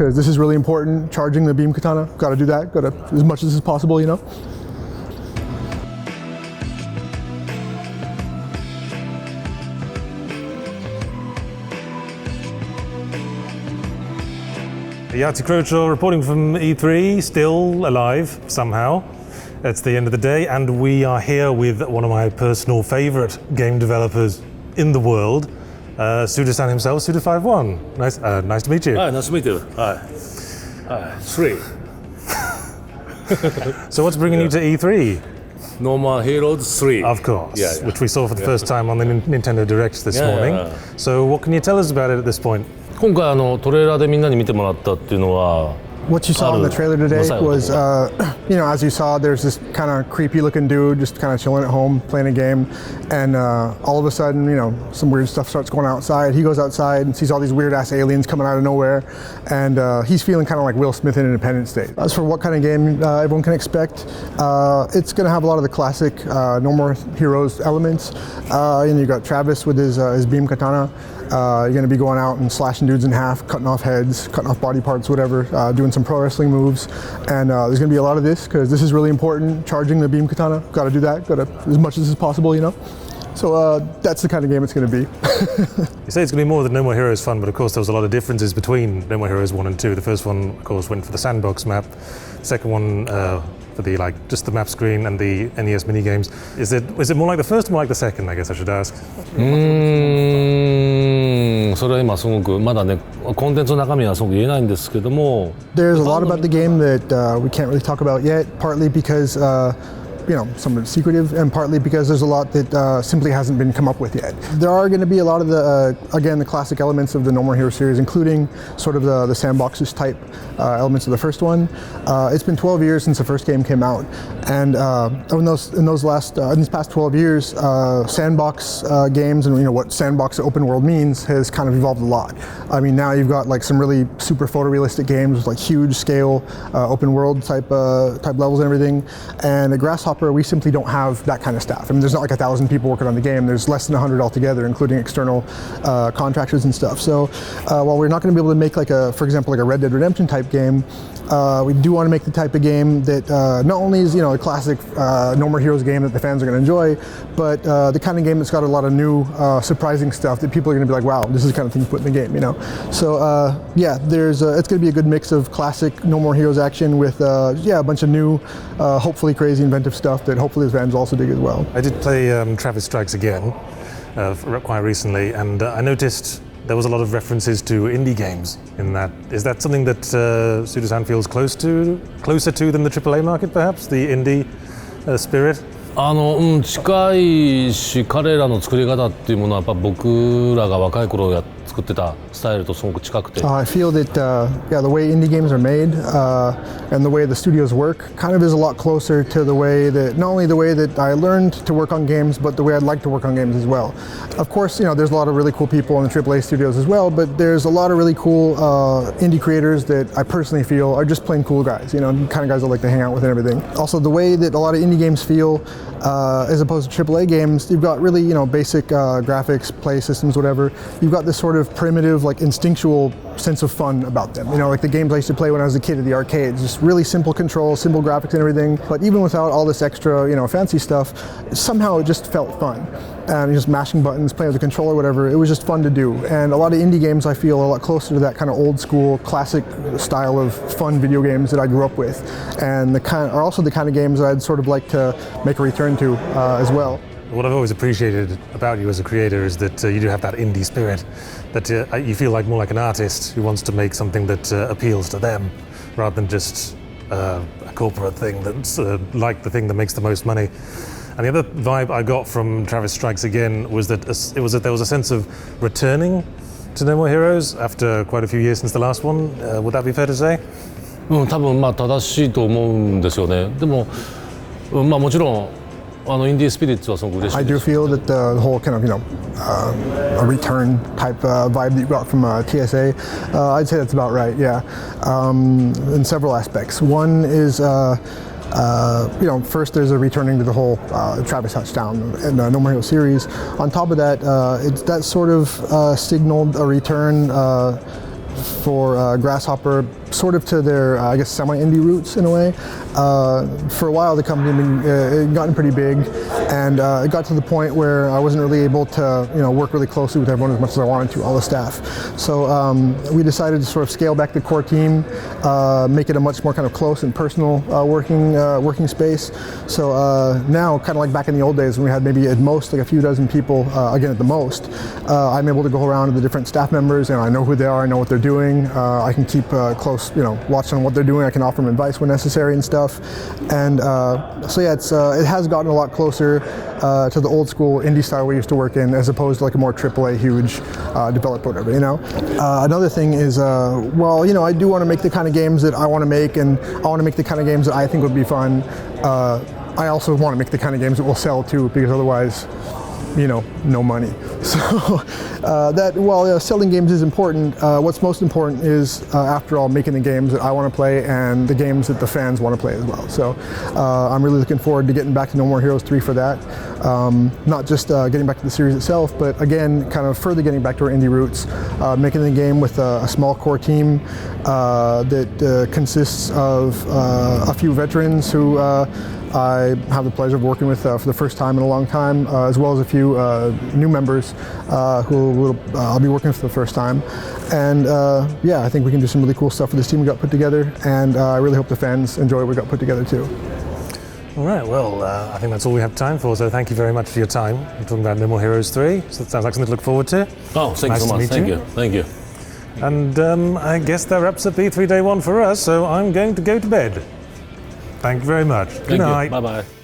because this is really important. Charging the beam katana, got to do that. Got to as much as possible, you know. Yahtzee Crowshaw reporting from E3, still alive somehow. It's the end of the day, and we are here with one of my personal favorite game developers in the world, Suda-san himself, Suda51. Nice to meet you. Hi, nice to meet you. Hi. Three. So what's bringing you to E3? No More Heroes 3. Of course, Yeah. which we saw for the first time on the Nintendo Direct this morning. So what can you tell us about it at this point? 今回トレーラーでみんなに見てもらったっていうのは What you saw in the trailer today was, you know, as you saw, there's this kind of creepy looking dude just kind of chilling at home playing a game, and all of a sudden, you know, some weird stuff starts going outside. He goes outside and sees all these weird ass aliens coming out of nowhere, and he's feeling kind of like Will Smith in Independence Day. As for what kind of game everyone can expect, it's going to have a lot of the classic No More Heroes elements. You know, you got Travis with his beam katana. You're going to be going out and slashing dudes in half, cutting off heads, cutting off body parts, whatever, doing some pro wrestling moves. And there's going to be a lot of this because this is really important. Charging the beam katana, got to do that, got to as much as possible, you know. So that's the kind of game it's going to be. You say it's going to be more than No More Heroes fun, but of course there was a lot of differences between No More Heroes 1 and 2. The first one, of course, went for the sandbox map. The second one for the just the map screen and the NES mini games. Is it more like the first or more like the second? I guess I should ask. それは今すごくまだねコンテンツの中身はすごく言えないんですけども There's a lot about the game that we can't really talk about yet, partly because you know, some of it's secretive, and partly because there's a lot that simply hasn't been come up with yet. There are going to be a lot of the, again, the classic elements of the No More Heroes series, including sort of the sandboxes type elements of the first one. It's been 12 years since the first game came out, and in these past 12 years, sandbox games and, you know, what sandbox open world means has kind of evolved a lot. I mean, now you've got like some really super photorealistic games with like huge scale open world type levels and everything, and a Grasshopper, we simply don't have that kind of staff. I mean, there's not like 1,000 people working on the game. There's less than 100 altogether, including external contractors and stuff. So while we're not going to be able to make like for example, like a Red Dead Redemption type game, we do want to make the type of game that not only is, you know, a classic No More Heroes game that the fans are going to enjoy, but the kind of game that's got a lot of new, surprising stuff that people are going to be like, wow, this is the kind of thing you put in the game, you know. So yeah, it's going to be a good mix of classic No More Heroes action with a bunch of new, hopefully crazy, inventive stuff that hopefully the fans also dig as well. I did play Travis Strikes Again quite recently, and I noticed there was a lot of references to indie games in that. Is that something that Suda-san feels closer to than the AAA market, perhaps, the indie spirit? 近いし彼らの作り方っていうものはやっぱ僕らが若い頃作ってたスタイルとすごく近くて I feel that the way indie games are made and the way the studios work kind of is a lot closer to the way that, not only the way that I learned to work on games, but the way I'd like to work on games as well. Of course, you know, there's a lot of really cool people in the AAA studios as well, but there's a lot of really cool indie creators that I personally feel are just plain cool guys, you know, kind of guys I like to hang out with and everything. Also, the way that a lot of indie games feel as opposed to AAA games, you've got really, you know, basic graphics, play systems, whatever. You've got this sort of primitive, like instinctual sense of fun about them. You know, like the games I used to play when I was a kid at the arcades, just really simple controls, simple graphics and everything. But even without all this extra, you know, fancy stuff, somehow it just felt fun. And just mashing buttons, playing with the controller, whatever, it was just fun to do. And a lot of indie games I feel are a lot closer to that kind of old school, classic style of fun video games that I grew up with. And are also the kind of games that I'd sort of like to make a return to as well. What I've always appreciated about you as a creator is that you do have that indie spirit, that you feel like more like an artist who wants to make something that appeals to them, rather than just a corporate thing that's like the thing that makes the most money. And the other vibe I got from Travis Strikes Again was that there was a sense of returning to No More Heroes after quite a few years since the last one. Would that be fair to say? 多分正しいと思うんですよね。でももちろんインディースピリッツはすごく嬉しいです。 I do feel that the whole kind of, you know, a return type vibe that you got from TSA, I'd say that's about right, yeah. In several aspects. One is, you know, first there's a returning to the whole Travis touchdown and No More Heroes series. On top of that, that sort of signaled a return for Grasshopper, sort of to their, I guess, semi-indie roots in a way. For a while, the company had gotten pretty big, and it got to the point where I wasn't really able to, work really closely with everyone as much as I wanted to, all the staff. So we decided to sort of scale back the core team, make it a much more kind of close and personal working space. So now, kind of like back in the old days when we had maybe at most like a few dozen people, again at the most, I'm able to go around to the different staff members, and I know who they are, I know what they're doing. I can keep close, watching on what they're doing. I can offer them advice when necessary and stuff. And so yeah, it has gotten a lot closer to the old school indie style we used to work in, as opposed to like a more AAA huge developer, whatever. Another thing is, I do want to make the kind of games that I want to make, and I want to make the kind of games that I think would be fun. I also want to make the kind of games that will sell too, because otherwise, no money. So that while selling games is important, what's most important is, after all, making the games that I want to play and the games that the fans want to play as well. So I'm really looking forward to getting back to No More Heroes 3 for that. Not just getting back to the series itself, but again, kind of further getting back to our indie roots, making the game with a small core team that consists of a few veterans who I have the pleasure of working with for the first time in a long time, as well as a few new members who I'll be working with for the first time. And I think we can do some really cool stuff with this team we got put together, and I really hope the fans enjoy what we got put together too. All right, well, I think that's all we have time for, so thank you very much for your time. We're talking about No More Heroes 3, so that sounds like something to look forward to. Oh, thank you so much. Thank you. And I guess that wraps up E3 Day 1 for us, so I'm going to go to bed. Thank you very much. Good night. Bye-bye.